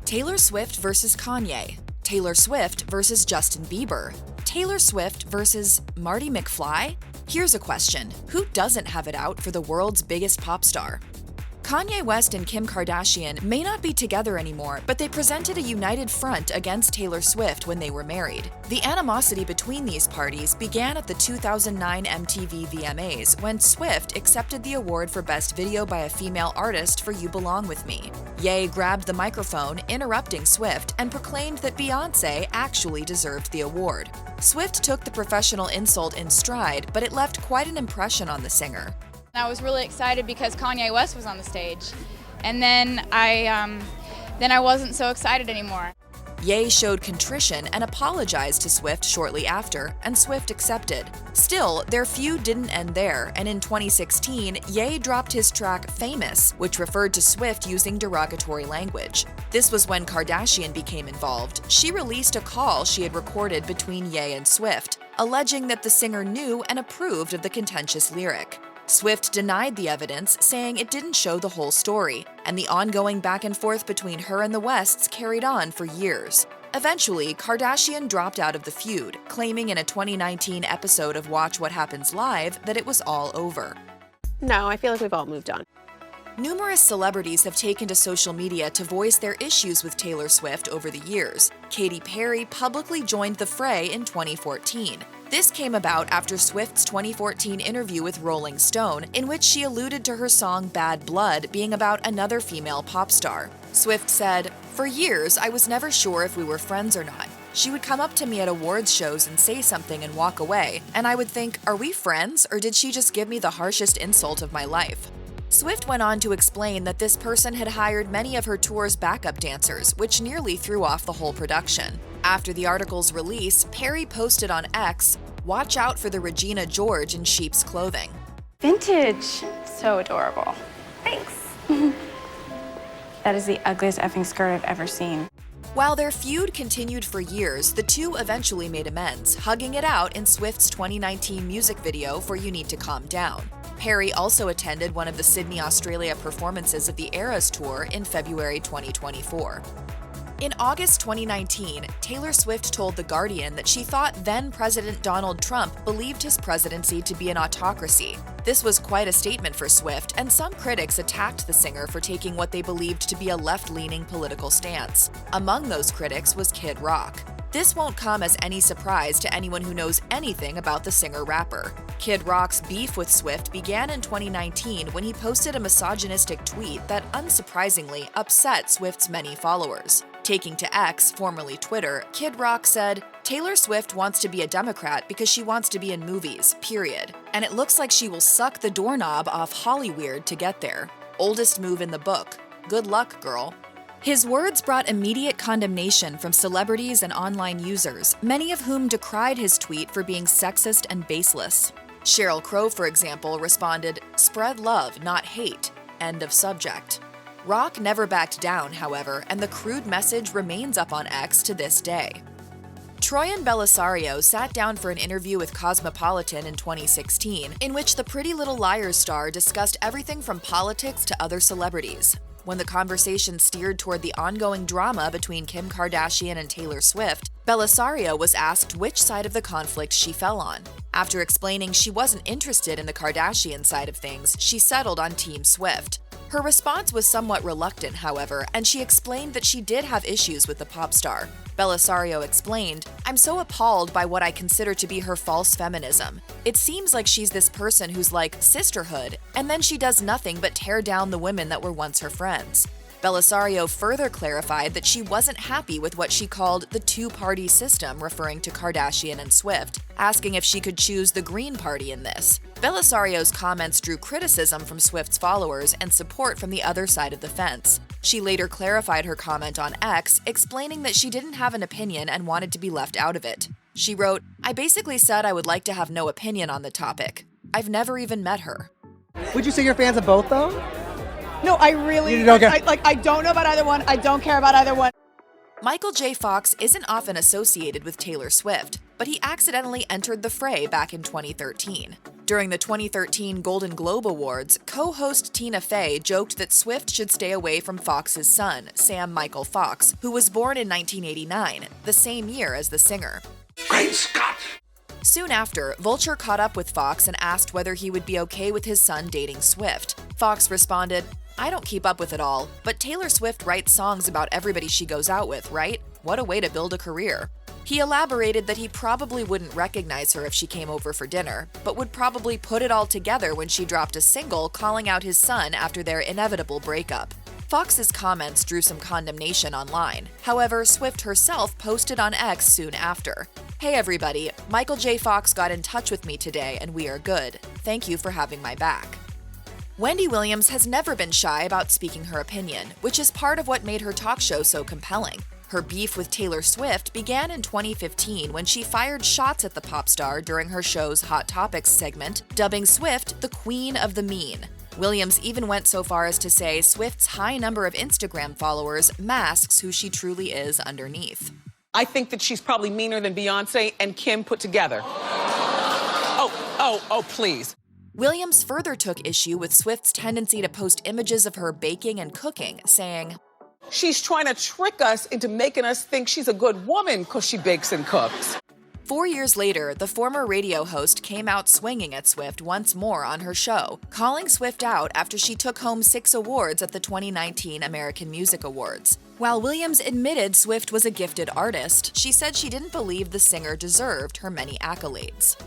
Taylor Swift versus Kanye, Taylor Swift versus Justin Bieber, Taylor Swift versus Marty McFly? Here's a question: who doesn't have it out for the world's biggest pop star? Kanye West and Kim Kardashian may not be together anymore, but they presented a united front against Taylor Swift when they were married. The animosity between these parties began at the 2009 MTV VMAs when Swift accepted the award for Best Video by a Female Artist for You Belong With Me. Ye grabbed the microphone, interrupting Swift, and proclaimed that Beyoncé actually deserved the award. Swift took the professional insult in stride, but it left quite an impression on the singer. I was really excited because Kanye West was on the stage, and then I wasn't so excited anymore. Ye showed contrition and apologized to Swift shortly after, and Swift accepted. Still, their feud didn't end there, and in 2016, Ye dropped his track Famous, which referred to Swift using derogatory language. This was when Kardashian became involved. She released a call she had recorded between Ye and Swift, alleging that the singer knew and approved of the contentious lyric. Swift denied the evidence, saying it didn't show the whole story, and the ongoing back and forth between her and the Wests carried on for years. Eventually, Kardashian dropped out of the feud, claiming in a 2019 episode of Watch What Happens Live that it was all over. No, I feel like we've all moved on. Numerous celebrities have taken to social media to voice their issues with Taylor Swift over the years. Katy Perry publicly joined the fray in 2014. This came about after Swift's 2014 interview with Rolling Stone, in which she alluded to her song Bad Blood being about another female pop star. Swift said, "For years, I was never sure if we were friends or not. She would come up to me at awards shows and say something and walk away, and I would think, are we friends, or did she just give me the harshest insult of my life?" Swift went on to explain that this person had hired many of her tour's backup dancers, which nearly threw off the whole production. After the article's release, Perry posted on X, "Watch out for the Regina George in sheep's clothing." Vintage. So adorable. Thanks. That is the ugliest effing skirt I've ever seen. While their feud continued for years, the two eventually made amends, hugging it out in Swift's 2019 music video for You Need to Calm Down. Perry also attended one of the Sydney, Australia performances of the Eras Tour in February 2024. In August 2019, Taylor Swift told The Guardian that she thought then-President Donald Trump believed his presidency to be an autocracy. This was quite a statement for Swift, and some critics attacked the singer for taking what they believed to be a left-leaning political stance. Among those critics was Kid Rock. This won't come as any surprise to anyone who knows anything about the singer-rapper. Kid Rock's beef with Swift began in 2019 when he posted a misogynistic tweet that, unsurprisingly, upset Swift's many followers. Taking to X, formerly Twitter, Kid Rock said, "Taylor Swift wants to be a Democrat because she wants to be in movies, period. And it looks like she will suck the doorknob off Hollyweird to get there. Oldest move in the book. Good luck, girl." His words brought immediate condemnation from celebrities and online users, many of whom decried his tweet for being sexist and baseless. Sheryl Crow, for example, responded, "Spread love, not hate. End of subject." Rock never backed down, however, and the crude message remains up on X to this day. Troian Bellisario sat down for an interview with Cosmopolitan in 2016, in which the Pretty Little Liars star discussed everything from politics to other celebrities. When the conversation steered toward the ongoing drama between Kim Kardashian and Taylor Swift, Bellisario was asked which side of the conflict she fell on. After explaining she wasn't interested in the Kardashian side of things, she settled on Team Swift. Her response was somewhat reluctant, however, and she explained that she did have issues with the pop star. Bellisario explained, "I'm so appalled by what I consider to be her false feminism. It seems like she's this person who's like sisterhood, and then she does nothing but tear down the women that were once her friends." Bellisario further clarified that she wasn't happy with what she called the two-party system, referring to Kardashian and Swift, asking if she could choose the Green Party in this. Bellisario's comments drew criticism from Swift's followers and support from the other side of the fence. She later clarified her comment on X, explaining that she didn't have an opinion and wanted to be left out of it. She wrote, "I basically said I would like to have no opinion on the topic. I've never even met her." Would you say you're fans of both, though? No, I really You don't care? I don't know about either one. I don't care about either one. Michael J. Fox isn't often associated with Taylor Swift, but he accidentally entered the fray back in 2013. During the 2013 Golden Globe Awards, co-host Tina Fey joked that Swift should stay away from Fox's son, Sam Michael Fox, who was born in 1989, the same year as the singer. Great Scott! Soon after, Vulture caught up with Fox and asked whether he would be okay with his son dating Swift. Fox responded, "I don't keep up with it all, but Taylor Swift writes songs about everybody she goes out with, right? What a way to build a career." He elaborated that he probably wouldn't recognize her if she came over for dinner, but would probably put it all together when she dropped a single calling out his son after their inevitable breakup. Fox's comments drew some condemnation online. However, Swift herself posted on X soon after. "Hey everybody, Michael J. Fox got in touch with me today and we are good. Thank you for having my back." Wendy Williams has never been shy about speaking her opinion, which is part of what made her talk show so compelling. Her beef with Taylor Swift began in 2015 when she fired shots at the pop star during her show's Hot Topics segment, dubbing Swift the Queen of the Mean. Williams even went so far as to say Swift's high number of Instagram followers masks who she truly is underneath. "I think that she's probably meaner than Beyonce and Kim put together." Oh, please. Williams further took issue with Swift's tendency to post images of her baking and cooking, saying, "She's trying to trick us into making us think she's a good woman because she bakes and cooks." 4 years later, the former radio host came out swinging at Swift once more on her show, calling Swift out after she took home 6 awards at the 2019 American Music Awards. While Williams admitted Swift was a gifted artist, she said she didn't believe the singer deserved her many accolades.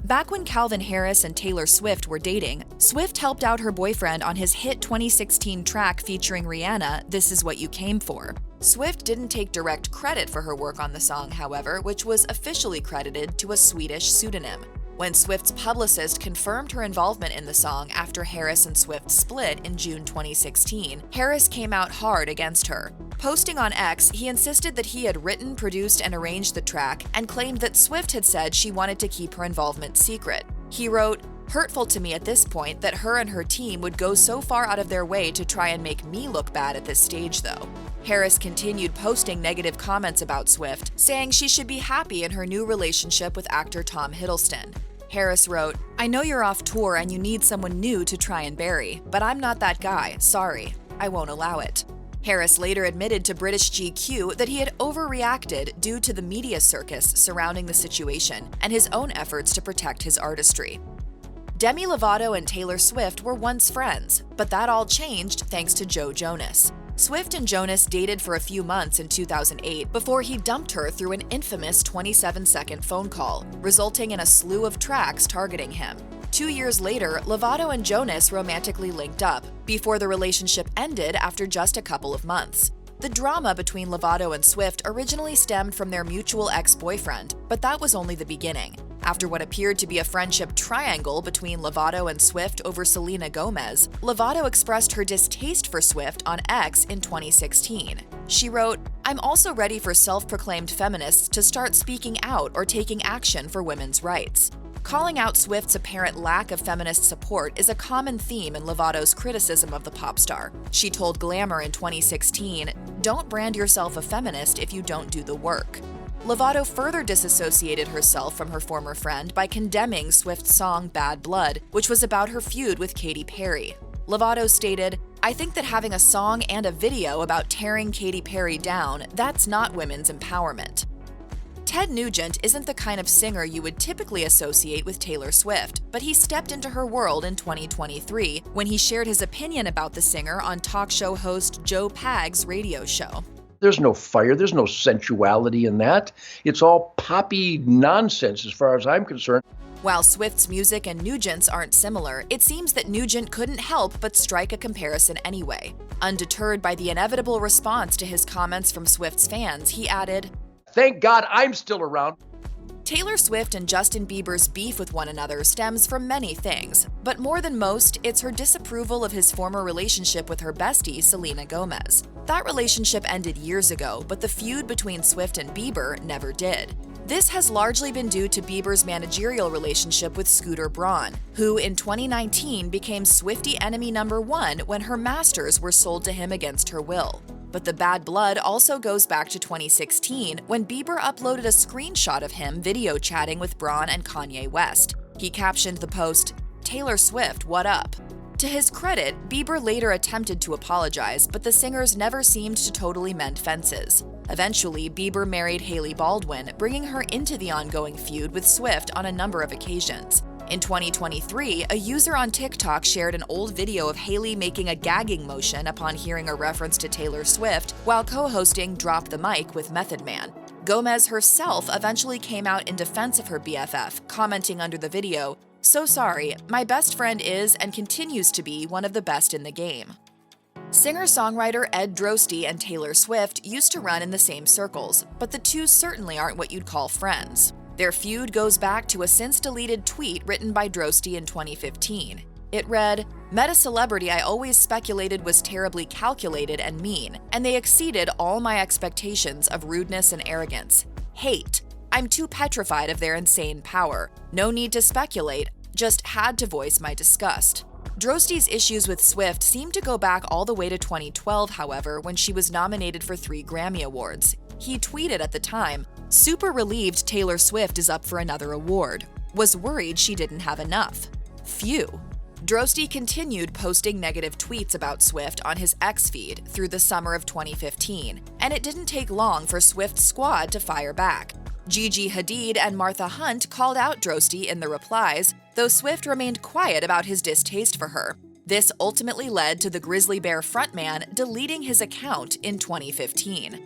Back when Calvin Harris and Taylor Swift were dating, Swift helped out her boyfriend on his hit 2016 track featuring Rihanna, "This Is What You Came For." Swift didn't take direct credit for her work on the song, however, which was officially credited to a Swedish pseudonym. When Swift's publicist confirmed her involvement in the song after Harris and Swift split in June 2016, Harris came out hard against her. Posting on X, he insisted that he had written, produced, and arranged the track, and claimed that Swift had said she wanted to keep her involvement secret. He wrote, "Hurtful to me at this point that her and her team would go so far out of their way to try and make me look bad at this stage, though." Harris continued posting negative comments about Swift, saying she should be happy in her new relationship with actor Tom Hiddleston. Harris wrote, "I know you're off tour and you need someone new to try and bury, but I'm not that guy, sorry. I won't allow it." Harris later admitted to British GQ that he had overreacted due to the media circus surrounding the situation and his own efforts to protect his artistry. Demi Lovato and Taylor Swift were once friends, but that all changed thanks to Joe Jonas. Swift and Jonas dated for a few months in 2008 before he dumped her through an infamous 27-second phone call, resulting in a slew of tracks targeting him. 2 years later, Lovato and Jonas romantically linked up, before the relationship ended after just a couple of months. The drama between Lovato and Swift originally stemmed from their mutual ex-boyfriend, but that was only the beginning. After what appeared to be a friendship triangle between Lovato and Swift over Selena Gomez, Lovato expressed her distaste for Swift on X in 2016. She wrote, "I'm also ready for self-proclaimed feminists to start speaking out or taking action for women's rights." Calling out Swift's apparent lack of feminist support is a common theme in Lovato's criticism of the pop star. She told Glamour in 2016, "Don't brand yourself a feminist if you don't do the work." Lovato further disassociated herself from her former friend by condemning Swift's song Bad Blood, which was about her feud with Katy Perry. Lovato stated, "I think that having a song and a video about tearing Katy Perry down, that's not women's empowerment." Ted Nugent isn't the kind of singer you would typically associate with Taylor Swift, but he stepped into her world in 2023 when he shared his opinion about the singer on talk show host Joe Pag's radio show. There's no fire, there's no sensuality in that. It's all poppy nonsense as far as I'm concerned. While Swift's music and Nugent's aren't similar, it seems that Nugent couldn't help but strike a comparison anyway. Undeterred by the inevitable response to his comments from Swift's fans, he added, "Thank God I'm still around." Taylor Swift and Justin Bieber's beef with one another stems from many things, but more than most, it's her disapproval of his former relationship with her bestie, Selena Gomez. That relationship ended years ago, but the feud between Swift and Bieber never did. This has largely been due to Bieber's managerial relationship with Scooter Braun, who in 2019 became Swiftie enemy number one when her masters were sold to him against her will. But the bad blood also goes back to 2016 when Bieber uploaded a screenshot of him video chatting with Braun and Kanye West. He captioned the post, "Taylor Swift, what up?" To his credit, Bieber later attempted to apologize, but the singers never seemed to totally mend fences. Eventually, Bieber married Hailey Baldwin, bringing her into the ongoing feud with Swift on a number of occasions. In 2023, a user on TikTok shared an old video of Hailey making a gagging motion upon hearing a reference to Taylor Swift while co-hosting Drop the Mic with Method Man. Gomez herself eventually came out in defense of her BFF, commenting under the video, "So sorry, my best friend is and continues to be one of the best in the game." Singer-songwriter Ed Droste and Taylor Swift used to run in the same circles, but the two certainly aren't what you'd call friends. Their feud goes back to a since-deleted tweet written by Droste in 2015. It read, "Met a celebrity I always speculated was terribly calculated and mean, and they exceeded all my expectations of rudeness and arrogance. Hate. I'm too petrified of their insane power. No need to speculate, just had to voice my disgust." Droste's issues with Swift seem to go back all the way to 2012, however, when she was nominated for 3 Grammy Awards. He tweeted at the time, "Super relieved Taylor Swift is up for another award. Was worried she didn't have enough. Phew." Droste continued posting negative tweets about Swift on his X feed through the summer of 2015, and it didn't take long for Swift's squad to fire back. Gigi Hadid and Martha Hunt called out Droste in the replies, though Swift remained quiet about his distaste for her. This ultimately led to the Grizzly Bear frontman deleting his account in 2015.